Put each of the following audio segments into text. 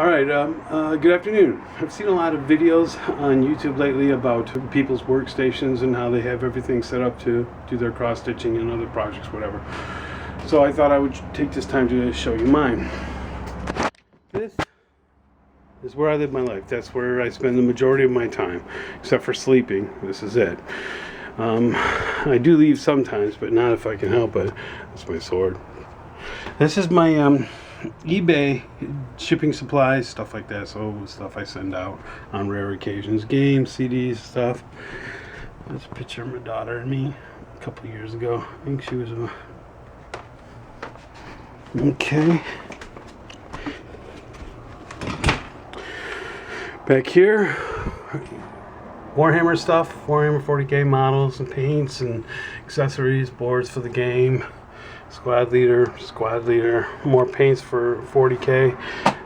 Good afternoon. I've seen a lot of videos on YouTube lately about people's workstations and how they have everything set up to do their cross stitching and other projects, whatever. So I thought I would take this time to show you mine. This is where I live my life. That's where I spend the majority of my time, except for sleeping. This is it. I do leave sometimes, but not if I can help it. That's my sword. This is my eBay shipping supplies, stuff like that. So stuff I send out on rare occasions, games, CDs, stuff. There's a picture of my daughter and me a couple of years ago. I think she was okay. Back here, Warhammer stuff, Warhammer 40K models and paints and accessories, boards for the game. Squad leader, more paints for 40K.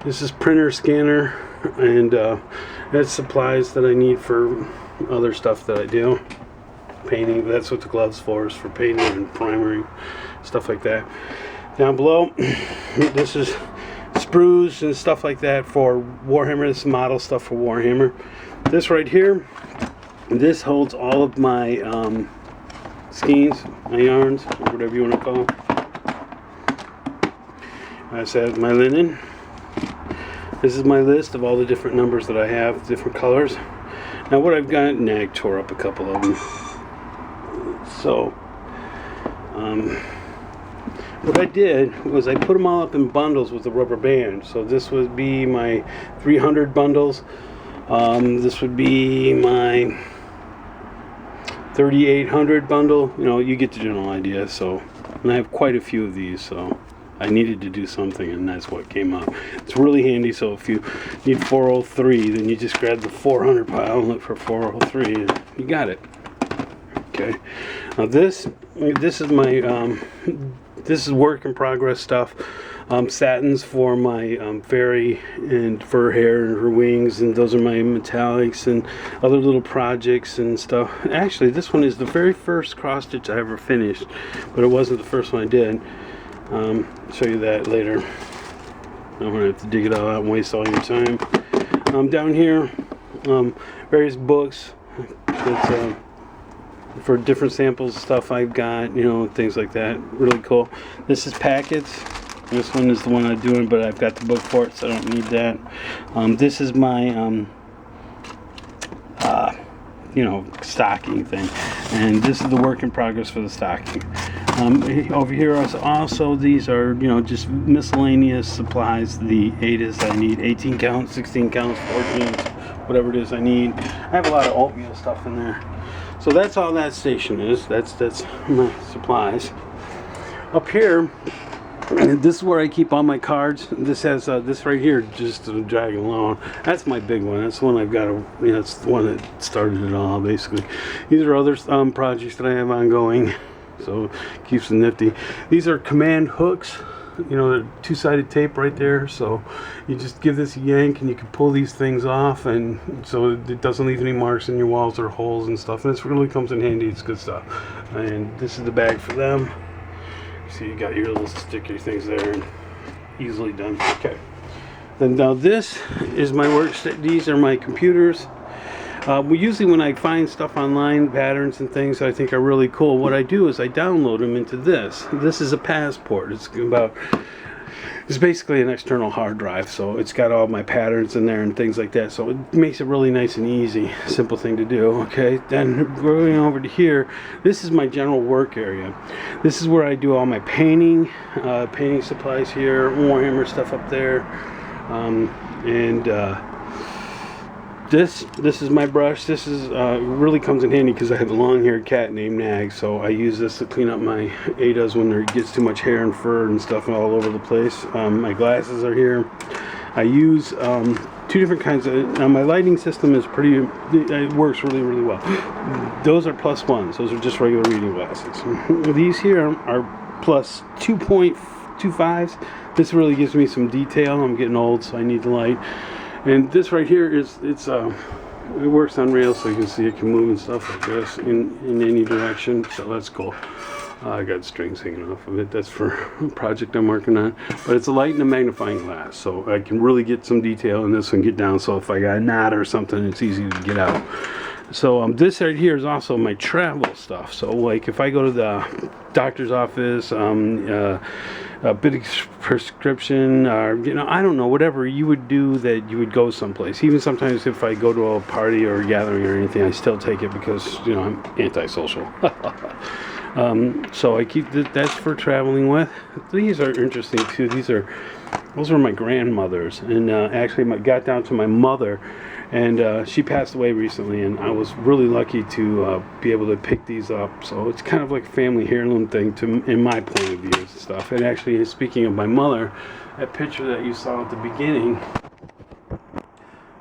This is printer, scanner, and that's supplies that I need for other stuff that I do. Painting, that's what the gloves for, is for painting and primering, stuff like that. Down below, this is sprues and stuff like that for Warhammer. This is model stuff for Warhammer. This right here, this holds all of my skeins, my yarns, or whatever you want to call them. I said my linen. This is my list of all the different numbers that I have, different colors. Now what I've got, Nag tore up a couple of them. So, what I did was I put them all up in bundles with a rubber band. So this would be my 300 bundles. This would be my 3800 bundle. You know, you get the general idea. So, and I have quite a few of these, so I needed to do something, and that's what came up. It's really handy, so if you need 403, then you just grab the 400 pile and look for 403, and you got it. Okay. Now this is my this is work in progress stuff. Satins for my fairy and fur hair and her wings, and those are my metallics and other little projects and stuff. Actually, this one is the very first cross stitch I ever finished, but it wasn't the first one I did. Show you that later. I'm gonna have to dig it all out and waste all your time. Down here, various books that's, for different samples of stuff I've got, you know, things like that. Really cool. This is packets. This one is the one I'm doing, but I've got the book for it, so I don't need that. This is my stocking thing, and this is the work in progress for the stocking. Over here also, these are, you know, just miscellaneous supplies, the AIDAs I need, 18 counts, 16 counts, 14, whatever it is I need. I have a lot of oatmeal stuff in there. So that's all that station is. That's my supplies. Up here, this is where I keep all my cards. This has this right here, just to drag along. That's my big one. That's the one I've got. You know, it's the one that started it all, basically. These are other projects that I have ongoing, so it keeps it nifty. These are command hooks. You know, they're two-sided tape right there. So you just give this a yank, and you can pull these things off, and so it doesn't leave any marks in your walls or holes and stuff. And this really comes in handy. It's good stuff. And this is the bag for them. So you got your little sticky things there, and easily done. Okay. Then now this is my work. These are my computers. Usually when I find stuff online, patterns and things that I think are really cool, what I do is I download them into this. This is a Passport. It's basically an external hard drive, so it's got all my patterns in there and things like that. So it makes it really nice and easy, simple thing to do. Okay, then going over to here, this is my general work area. This is where I do all my painting, painting supplies here, Warhammer stuff up there, This is my brush. This is really comes in handy because I have a long-haired cat named Nag, so I use this to clean up my AIDAs when there gets too much hair and fur and stuff all over the place. My glasses are here. I use two different kinds of. Now my lighting system is it works really, really well. Those are +1s. Those are just regular reading glasses. These here are plus 2.25s. This really gives me some detail. I'm getting old, so I need the light. And this right here it works on rails, so you can see it can move and stuff like this in any direction, so that's cool. I got strings hanging off of it. That's for a project I'm working on. But it's a light and a magnifying glass, so I can really get some detail in this and get down. So if I got a knot or something, it's easy to get out. So this right here is also my travel stuff. So like if I go to the doctor's office, a big prescription, or I don't know, whatever you would do that you would go someplace. Even sometimes if I go to a party or a gathering or anything, I still take it because I'm antisocial. So I keep that's for traveling with. These are interesting too. Those were my grandmother's, and actually got down to my mother, and she passed away recently, and I was really lucky to be able to pick these up. So it's kind of like a family heirloom thing in my point of view and stuff. And actually, speaking of my mother, that picture that you saw at the beginning,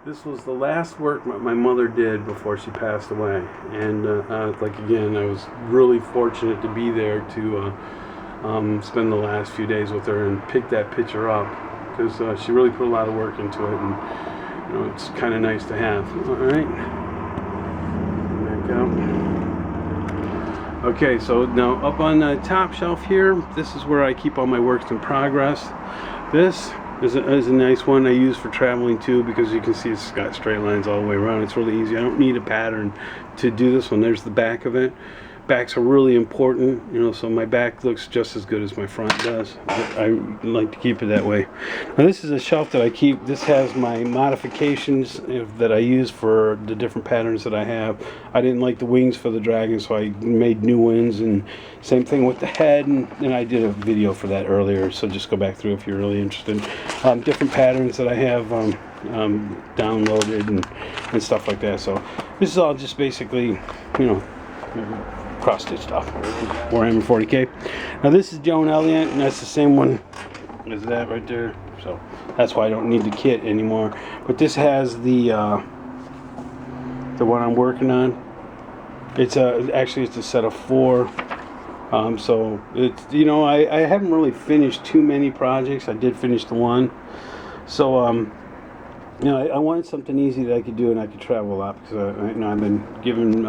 this was the last work my mother did before she passed away. And like again, I was really fortunate to be there to spend the last few days with her and pick that picture up, because she really put a lot of work into it, and it's kind of nice to have. All right, back out. Okay, so now up on the top shelf here, this is where I keep all my works in progress. This is a nice one I use for traveling too, because you can see it's got straight lines all the way around. It's really easy. I don't need a pattern to do this one. There's the back of it. Backs are really important, so my back looks just as good as my front does. I like to keep it that way. Now this is a shelf that I keep. This has my modifications that I use for the different patterns that I have. I didn't like the wings for the dragon, so I made new ones, and same thing with the head, and I did a video for that earlier, so just go back through if you're really interested. Different patterns that I have downloaded and stuff like that. So this is all just basically, cross stitch stuff. Warhammer 40K. Now this is Joan Elliott, and that's the same one as that right there. So that's why I don't need the kit anymore. But this has the one I'm working on. It's actually it's a set of 4. So it's I haven't really finished too many projects. I did finish the one. So I wanted something easy that I could do and I could travel a lot, because I've been giving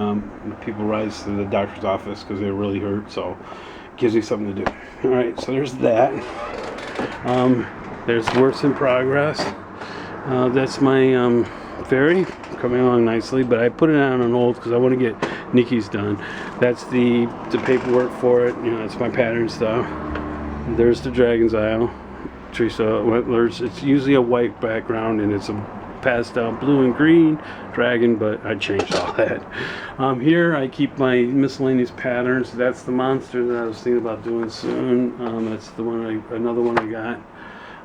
people rides to the doctor's office because they're really hurt, so it gives me something to do. All right, so there's that. There's works in progress. That's my fairy coming along nicely, but I put it on hold because I want to get Nikki's done. That's the paperwork for it. That's my pattern stuff. There's the Dragon's Isle. Teresa Wetler's. It's usually a white background, and it's a pastel blue and green dragon, but I changed all that. Here I keep my miscellaneous patterns. That's the monster that I was thinking about doing soon. That's the one another one I got.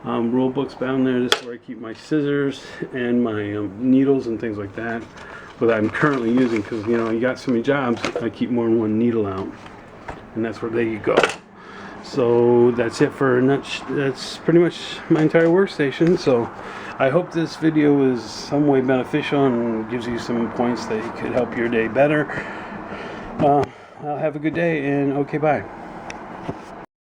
Rule books down there. This is where I keep my scissors and my needles and things like that, that I'm currently using, because you got so many jobs, I keep more than one needle out, and that's where they go. So that's it for that's pretty much my entire workstation. So I hope this video is some way beneficial and gives you some points that could help your day better. I'll have a good day, and okay, bye.